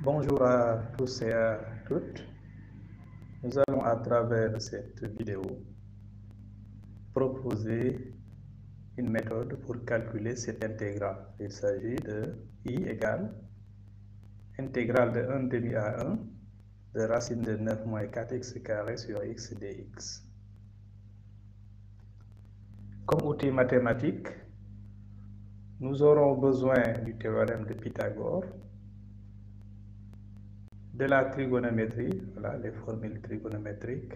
Bonjour à tous et à toutes. Nous allons à travers cette vidéo proposer une méthode pour calculer cette intégrale. Il s'agit de I égale intégrale de 1 demi à 1 de racine de 9 moins 4x carré sur x dx. Comme outil mathématique, nous aurons besoin du théorème de Pythagore, de la trigonométrie, voilà les formules trigonométriques,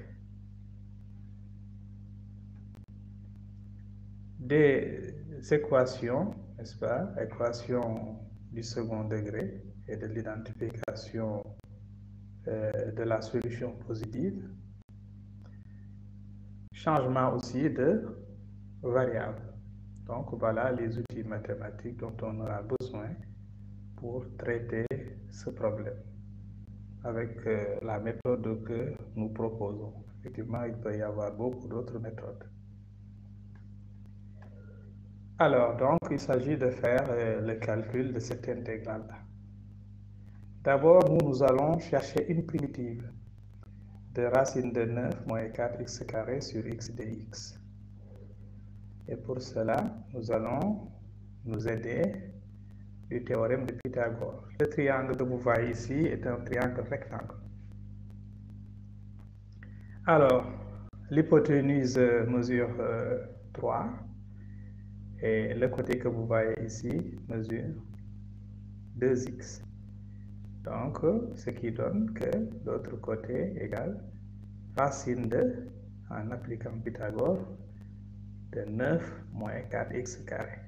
des équations, n'est-ce pas, équations du second degré et de l'identification de la solution positive, changement aussi de variables. Donc voilà les outils mathématiques dont on aura besoin pour traiter ce problème avec la méthode que nous proposons. Effectivement, il peut y avoir beaucoup d'autres méthodes. Alors, donc, il s'agit de faire le calcul de cette intégrale-là. D'abord, nous allons chercher une primitive de racine de 9 moins 4x carré sur x dx. Et pour cela, nous allons nous aider du théorème de Pythagore. Le triangle que vous voyez ici est un triangle rectangle. Alors, l'hypoténuse mesure 3 et le côté que vous voyez ici mesure 2x. Donc, ce qui donne que l'autre côté égale racine de, en appliquant Pythagore, de 9 moins 4x carré.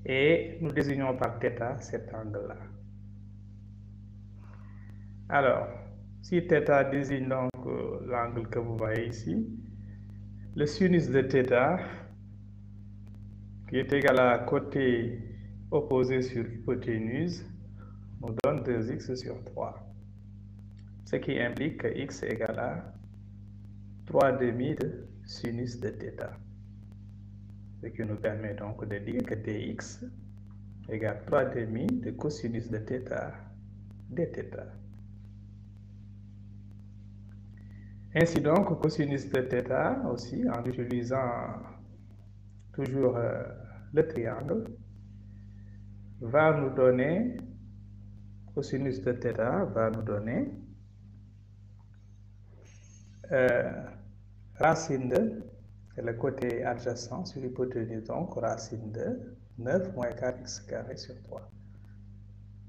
Et nous désignons par θ cet angle-là. Alors, si θ désigne donc l'angle que vous voyez ici, le sinus de θ, qui est égal à côté opposé sur hypoténuse, nous donne 2x sur 3. Ce qui implique que x est égal à 3 demi de sinus de θ. Ce qui nous permet donc de dire que dx égale 3 demi de cosinus de θ dθ. Ainsi donc, cosinus de θ aussi, en utilisant toujours le triangle, va nous donner, cosinus de θ va nous donner racine de, c'est le côté adjacent sur l'hypoténuse, donc racine de 9 moins 4x carré sur 3.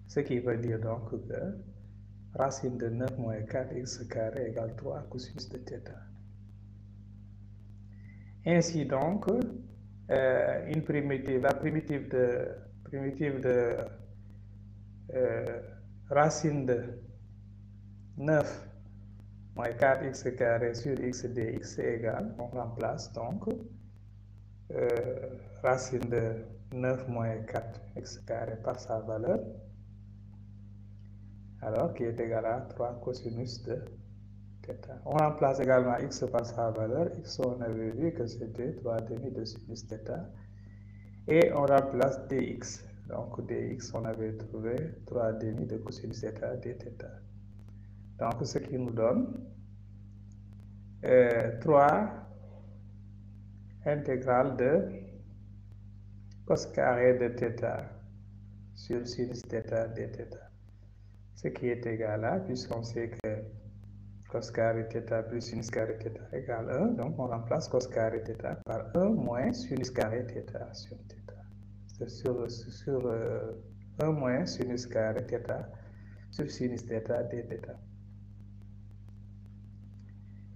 Ce qui veut dire donc que racine de 9 moins 4x carré égale 3 cosinus de θ. Ainsi donc, une primitive, la primitive de racine de 9 moins 4x carré sur x dx est égal, on remplace donc racine de 9 moins 4x carré par sa valeur, alors qui est égal à 3 cosinus de θ. On remplace également x par sa valeur. X, on avait vu que c'était 3 demi de sinus θ. Et on remplace dx. Donc dx, on avait trouvé 3 demi de cosinus θ dθ. Donc ce qui nous donne 3 intégrale de cos carré de θ sur sinus θ dθ. Ce qui est égal à, puisqu'on sait que cos carré θ plus sinus carré θ égale 1, donc on remplace cos carré θ par 1 moins sinus carré θ sur θ. C'est sur 1 moins sinus carré θ sur sinus θ dθ.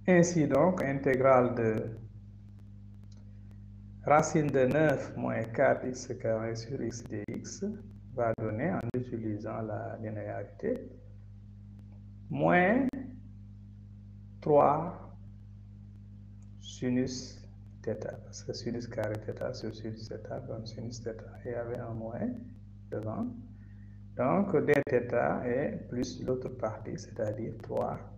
Ainsi donc, intégrale de racine de 9 moins 4x carré sur x dx va donner, en utilisant la linéarité, moins 3 sinus θ, parce que sinus carré θ sur sinus θ donne sinus θ. Il y avait un moins devant. Donc, dθ est plus l'autre partie, c'est-à-dire 3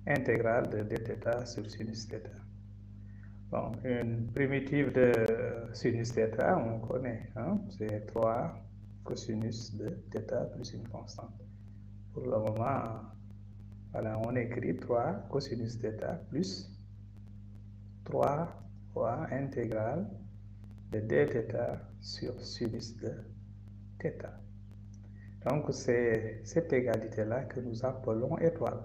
intégrale de dθ sur sinus θ. Bon, une primitive de sinus θ, on connaît, hein? C'est 3 cosinus de θ plus une constante. Pour le moment, voilà, on écrit 3 cosinus θ plus 3 fois intégrale de dθ sur sinus de θ. Donc, c'est cette égalité-là que nous appelons étoile.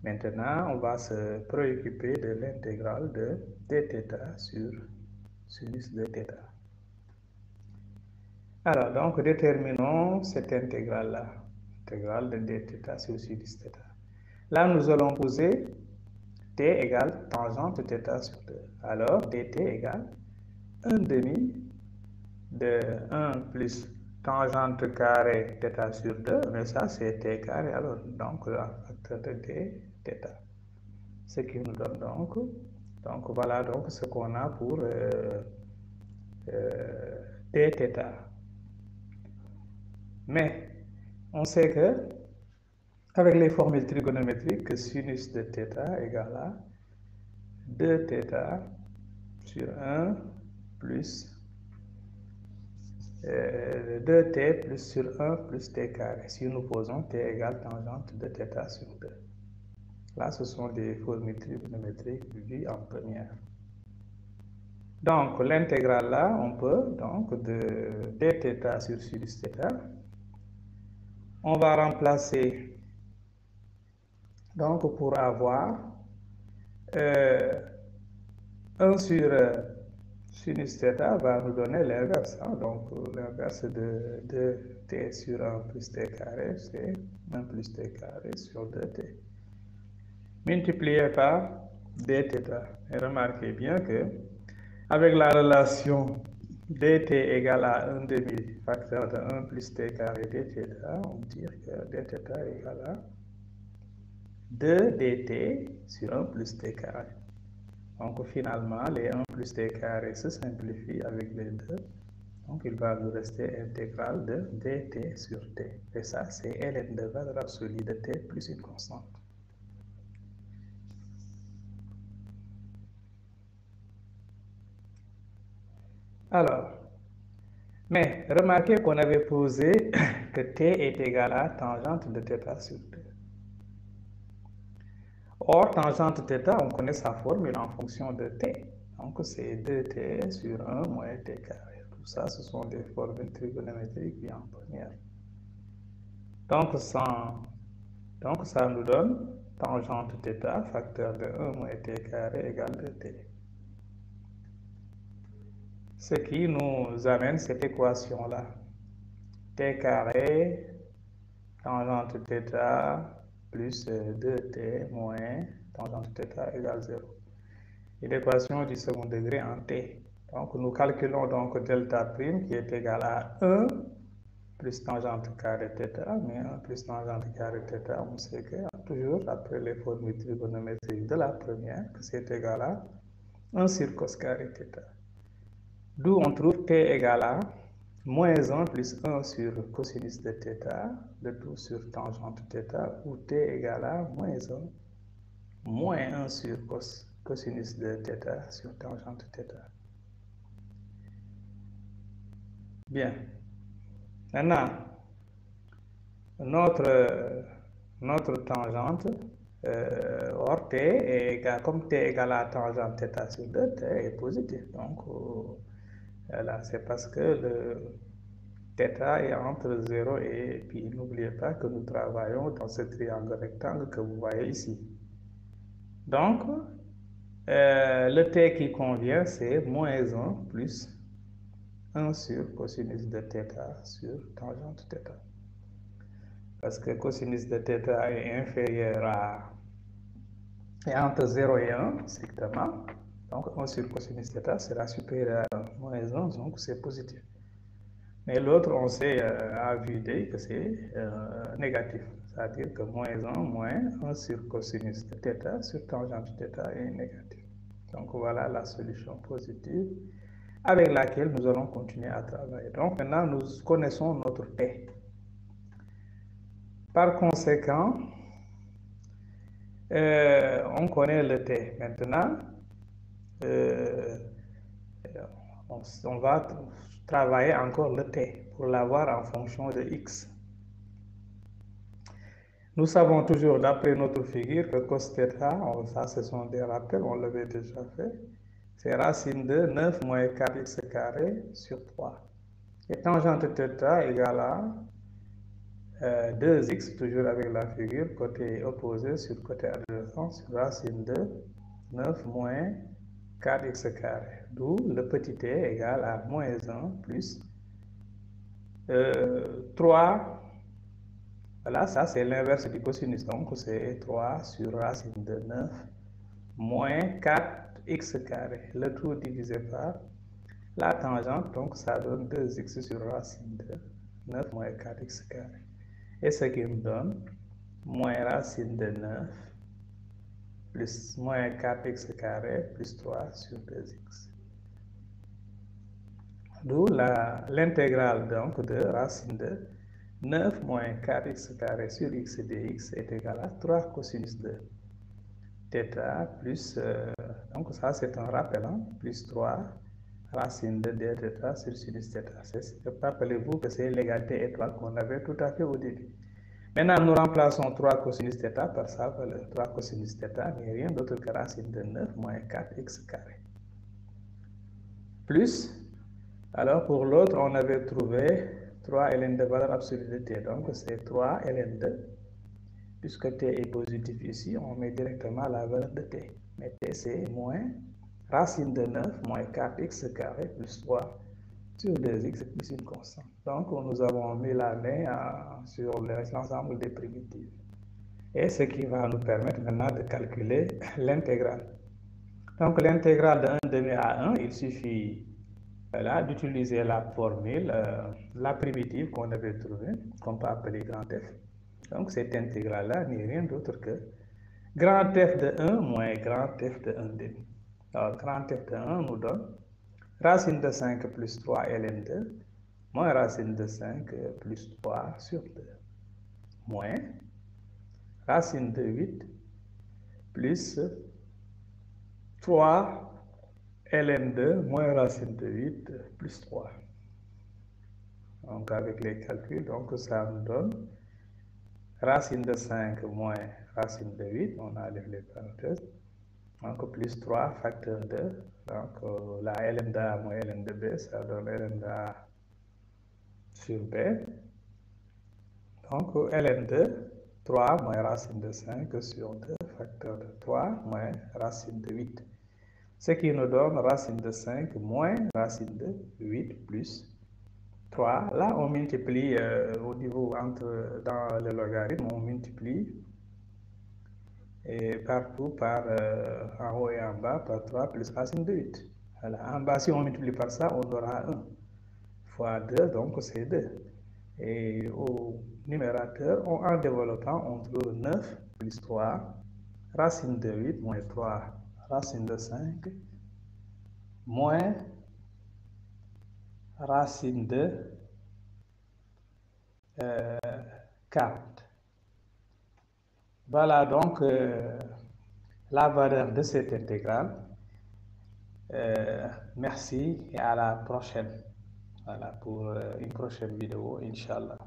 Maintenant, on va se préoccuper de l'intégrale de dθ sur sinus de θ. Alors, donc, déterminons cette intégrale-là, intégrale de dθ sur sinus θ. Là, nous allons poser t égale tangente θ sur 2. Alors, dt égale 1 demi de 1 plus tangente carré θ sur 2, mais ça c'est t carré, alors donc un facteur de dθ. Ce qui nous donne donc voilà donc ce qu'on a pour dθ. Mais on sait que avec les formules trigonométriques, que sinus de θ égale à 2θ sur 1 plus 2t plus sur 1 plus t carré. Si nous posons t égale tangente de θ sur 2. Là, ce sont des formules trigonométriques vues en première. Donc, l'intégrale là, on peut, donc, de dθ sur sinus θ, on va remplacer, donc, pour avoir 1 sur sinus θ va nous donner l'inverse. Hein? Donc, l'inverse de 2t sur 1 plus t carré, c'est 1 plus t carré sur 2t. Multiplié par dθ. Et remarquez bien que, avec la relation dt égale à 1 demi facteur de 1 plus t carré dθ, on dit que dθ égale à 2 dt sur 1 plus t carré. Donc finalement, les 1 plus t carré se simplifient avec les 2. Donc il va nous rester intégrale de dt sur t. Et ça, c'est ln de valeur absolue de t plus une constante. Alors, mais remarquez qu'on avait posé que t est égal à tangente de θ sur 2. Or, tangente θ, on connaît sa formule en fonction de t. Donc, c'est 2t sur 1 moins t carré. Tout ça, ce sont des formules trigonométriques bien en première. Donc, ça nous donne tangente θ, facteur de 1 moins t carré égale 2t. Ce qui nous amène cette équation-là. T carré, tangente θ, plus 2t moins tangente θ égale 0. Et l'équation du second degré en t. Donc, nous calculons donc delta prime qui est égal à 1 plus tangente carré θ, mais 1 plus tangente carré θ, on sait que toujours après les formules trigonométriques de la première, que c'est égal à 1 sur cos carré θ. D'où on trouve t égale à moins 1 plus 1 sur cosinus de θ, le tout sur tangente θ, ou t égale à moins 1, moins 1 sur cosinus de θ sur tangente θ. Bien. Maintenant, notre tangente, or t est égal, comme t égale à tangente θ sur 2, t est positif. Donc, là, c'est parce que le θ est entre 0 et pi. N'oubliez pas que nous travaillons dans ce triangle rectangle que vous voyez ici. Donc, le t qui convient, c'est moins 1 plus 1 sur cosinus de θ sur tangente θ. Parce que cosinus de θ est inférieur est entre 0 et 1, strictement. Donc, 1 sur cosinus θ sera supérieur à moins 1, donc c'est positif. Mais l'autre, on sait à vue d'œil que c'est négatif. C'est-à-dire que moins 1 moins 1 sur cosinus de θ sur tangente θ est négatif. Donc, voilà la solution positive avec laquelle nous allons continuer à travailler. Donc, maintenant, nous connaissons notre t. Par conséquent, on connaît le t. Maintenant, on va travailler encore le t. pour l'avoir en fonction de x. Nous savons toujours d'après notre figure que cos θ, ça ce sont des rappels, on l'avait déjà fait, c'est racine de 9 moins 4x carré sur 3. Et tangente θ égale à 2x, toujours avec la figure, côté opposé sur côté adjacent, sur racine de 9 moins 4x carré. D'où le petit t égale à moins 1 plus 3. Voilà, ça c'est l'inverse du cosinus, donc c'est 3 sur racine de 9 moins 4x carré. Le tout divisé par la tangente, donc ça donne 2x sur racine de 9 moins 4x carré. Et ce qui me donne moins racine de 9 plus moins 4x carré plus 3 sur 2x. D'où l'intégrale donc de racine de 9 moins 4x carré sur x dx est égal à 3 cosinus de θ plus, donc ça c'est un rappel, hein, plus 3 racine de dθ sur sinus θ. Rappelez-vous que c'est l'égalité étoile qu'on avait tout à fait au début. Maintenant, nous remplaçons 3 cosinus θ par sa valeur. 3 cosinus θ n'est rien d'autre que racine de 9 moins 4x carré. Plus, alors pour l'autre, on avait trouvé 3 ln de valeur absolue de t. Donc c'est 3 ln de, puisque t est positif ici, on met directement la valeur de t. Mais t c'est moins racine de 9 moins 4x carré plus 3 sur 2x plus une constante. Donc nous avons mis la main sur l'ensemble des primitives. Et ce qui va nous permettre maintenant de calculer l'intégrale. Donc l'intégrale de 1 demi à 1, il suffit voilà, d'utiliser la formule, la primitive qu'on avait trouvée, qu'on peut appeler grand F. Donc cette intégrale-là n'est rien d'autre que grand F de 1 moins grand F de 1 demi. Alors grand F de 1 nous donne racine de 5 plus 3 ln 2 moins racine de 5 plus 3 sur 2 moins racine de 8 plus 3 ln 2 moins racine de 8 plus 3. Donc avec les calculs, donc ça nous donne racine de 5 moins racine de 8, on enlève les parenthèses, donc plus 3 facteur 2, donc la ln de A moins ln de B, ça donne ln de A sur B, donc ln de 3 moins racine de 5 sur 2 facteur de 3 moins racine de 8. Ce qui nous donne racine de 5 moins racine de 8 plus 3. Là, on multiplie au niveau dans le logarithme, on multiplie et partout par en haut et en bas par 3 plus racine de 8. Voilà. En bas, si on multiplie par ça, on aura 1 fois 2, donc c'est 2. Et au numérateur, en développant, on trouve 9 plus 3 racine de 8 moins 3 racine de 5 moins racine de 4. Voilà donc la valeur de cette intégrale. Merci et à la prochaine. Voilà pour une prochaine vidéo, Inch'Allah.